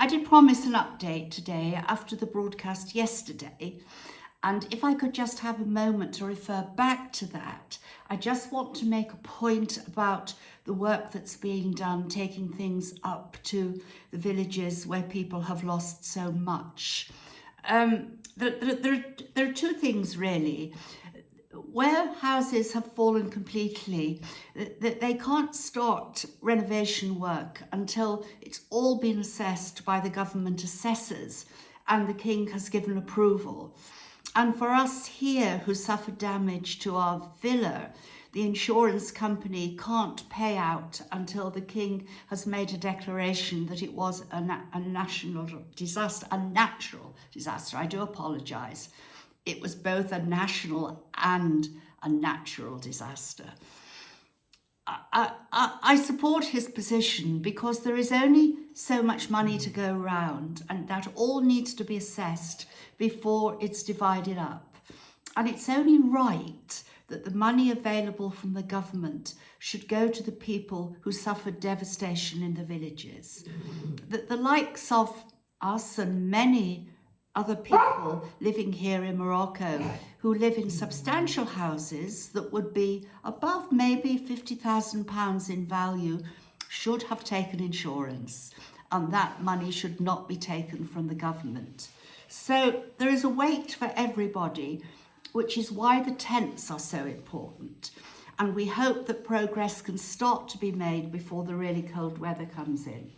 I did promise an update today after the broadcast yesterday, and if I could just have a moment to refer back to that, I just want to make a point about the work that's being done, taking things up to the villages where people have lost so much. There are two things really. Where houses have fallen completely, they can't start renovation work until it's all been assessed by the government assessors and the King has given approval. And for us here who suffered damage to our villa, the insurance company can't pay out until the King has made a declaration that it was a national disaster, a natural disaster. I do apologise. It was both a national and a natural disaster. I support his position because there is only so much money to go around, and that all needs to be assessed before it's divided up. And it's only right that the money available from the government should go to the people who suffered devastation in the villages. That the likes of us and many other people living here in Morocco who live in substantial houses that would be above maybe £50,000 in value should have taken insurance, and that money should not be taken from the government. So there is a weight for everybody, which is why the tents are so important. And we hope that progress can start to be made before the really cold weather comes in.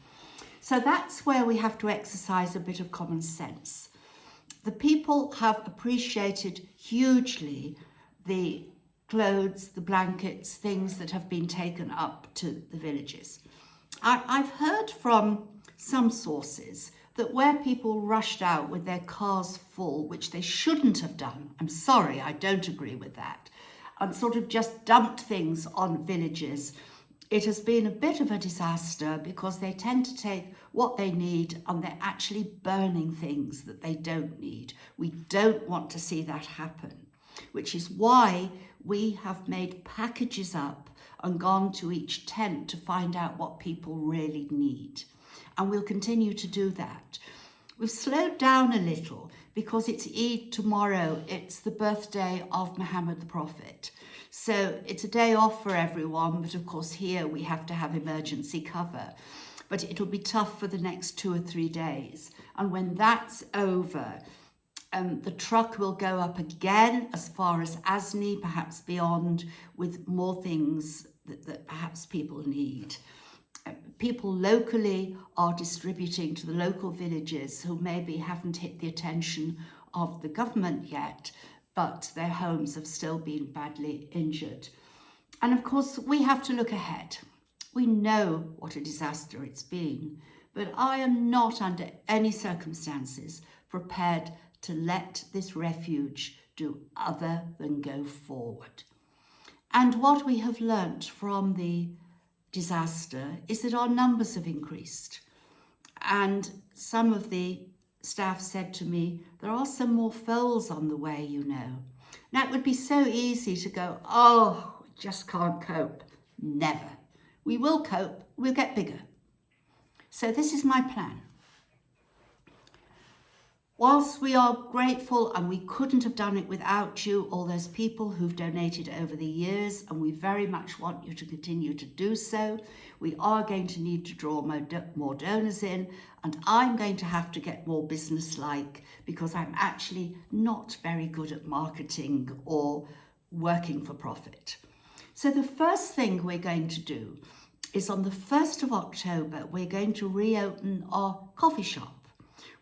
So that's where we have to exercise a bit of common sense. The people have appreciated hugely the clothes, the blankets, things that have been taken up to the villages. I've heard from some sources that where people rushed out with their cars full, which they shouldn't have done, I'm sorry, I don't agree with that, and sort of just dumped things on villages, it has been a bit of a disaster because they tend to take what they need and they're actually burning things that they don't need. We don't want to see that happen, which is why we have made packages up and gone to each tent to find out what people really need. And we'll continue to do that. We've slowed down a little because it's Eid tomorrow. It's the birthday of Muhammad the Prophet. So it's a day off for everyone, but of course here we have to have emergency cover. But it'll be tough for the next 2 or 3 days. And when that's over, the truck will go up again as far as Asni, perhaps beyond, with more things that perhaps people need. People locally are distributing to the local villages who maybe haven't hit the attention of the government yet, but their homes have still been badly injured. And of course, we have to look ahead. We know what a disaster it's been, but I am not under any circumstances prepared to let this refuge do other than go forward. And what we have learnt from the disaster is that our numbers have increased. And some of the staff said to me, there are some more foals on the way, you know. Now, it would be so easy to go, oh, we just can't cope. Never. We will cope, we'll get bigger. So this is my plan. Whilst we are grateful, and we couldn't have done it without you, all those people who've donated over the years, and we very much want you to continue to do so, we are going to need to draw more donors in, and I'm going to have to get more business-like because I'm actually not very good at marketing or working for profit. So the first thing we're going to do is on the 1st of October, we're going to reopen our coffee shop,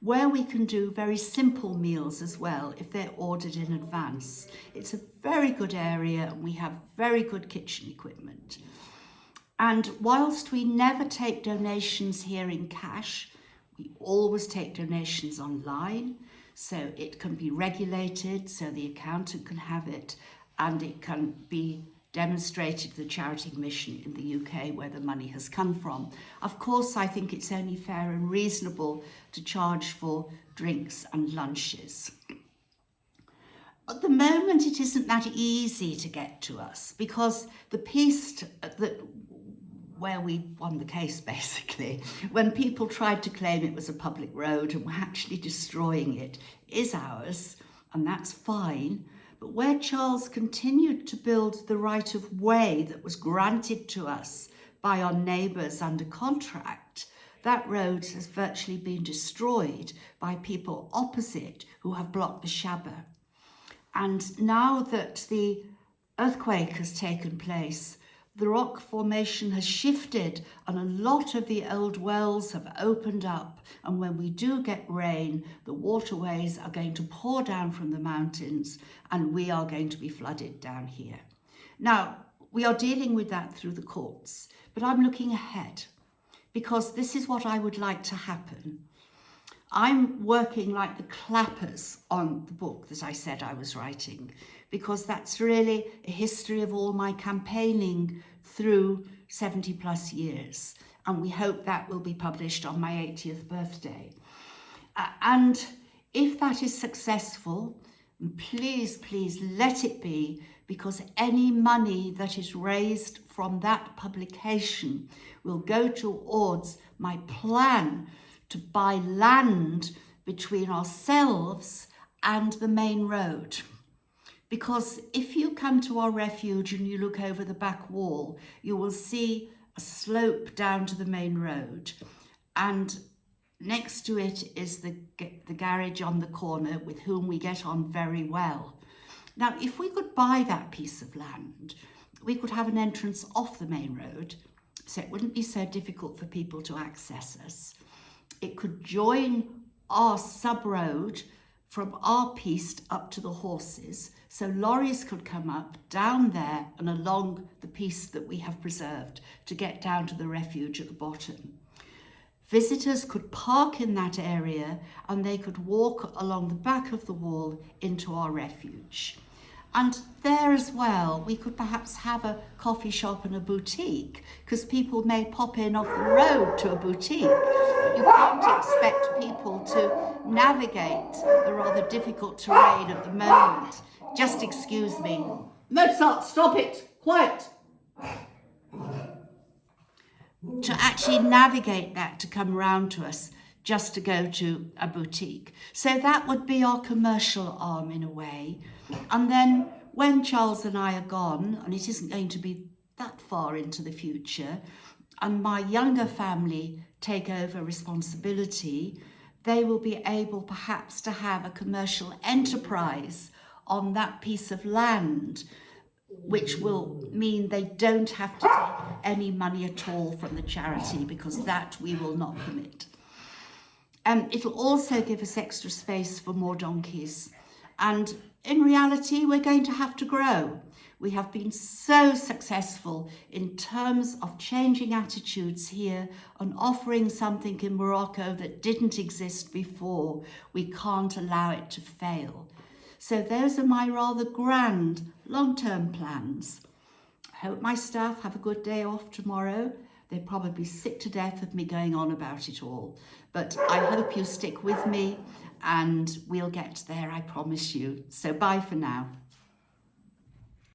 where we can do very simple meals as well if they're ordered in advance. It's a very good area and we have very good kitchen equipment. And whilst we never take donations here in cash, we always take donations online, so it can be regulated, so the accountant can have it, and it can be demonstrated the charity mission in the UK where the money has come from. Of course, I think it's only fair and reasonable to charge for drinks and lunches. At the moment, it isn't that easy to get to us because the piece that where we won the case, basically, when people tried to claim it was a public road and were actually destroying it, is ours, and that's fine. But where Charles continued to build the right of way that was granted to us by our neighbours under contract, that road has virtually been destroyed by people opposite who have blocked the Shabba. And now that the earthquake has taken place, the rock formation has shifted and a lot of the old wells have opened up. And when we do get rain, the waterways are going to pour down from the mountains and we are going to be flooded down here. Now, we are dealing with that through the courts, but I'm looking ahead because this is what I would like to happen. I'm working like the clappers on the book that I said I was writing, because that's really a history of all my campaigning through 70 plus years. And we hope that will be published on my 80th birthday. And if that is successful, please, please let it be, because any money that is raised from that publication will go towards my plan to buy land between ourselves and the main road. Because if you come to our refuge and you look over the back wall, you will see a slope down to the main road. And next to it is the garage on the corner, with whom we get on very well. Now, if we could buy that piece of land, we could have an entrance off the main road, so it wouldn't be so difficult for people to access us. It could join our sub-road from our piece up to the horses, so lorries could come up down there and along the piece that we have preserved to get down to the refuge at the bottom. Visitors could park in that area and they could walk along the back of the wall into our refuge. And there as well, we could perhaps have a coffee shop and a boutique, because people may pop in off the road to a boutique. But you can't expect people to navigate the rather difficult terrain at the moment. Just excuse me. Mozart, stop it! Quiet! To actually navigate that, to come round to us, just to go to a boutique. So that would be our commercial arm in a way. And then when Charles and I are gone, and it isn't going to be that far into the future, and my younger family take over responsibility, they will be able perhaps to have a commercial enterprise on that piece of land, which will mean they don't have to take any money at all from the charity, because that we will not permit. It'll also give us extra space for more donkeys. And in reality, we're going to have to grow. We have been so successful in terms of changing attitudes here and offering something in Morocco that didn't exist before. We can't allow it to fail. So those are my rather grand long-term plans. I hope my staff have a good day off tomorrow. They're probably sick to death of me going on about it all. But I hope you stick with me and we'll get there, I promise you. So bye for now.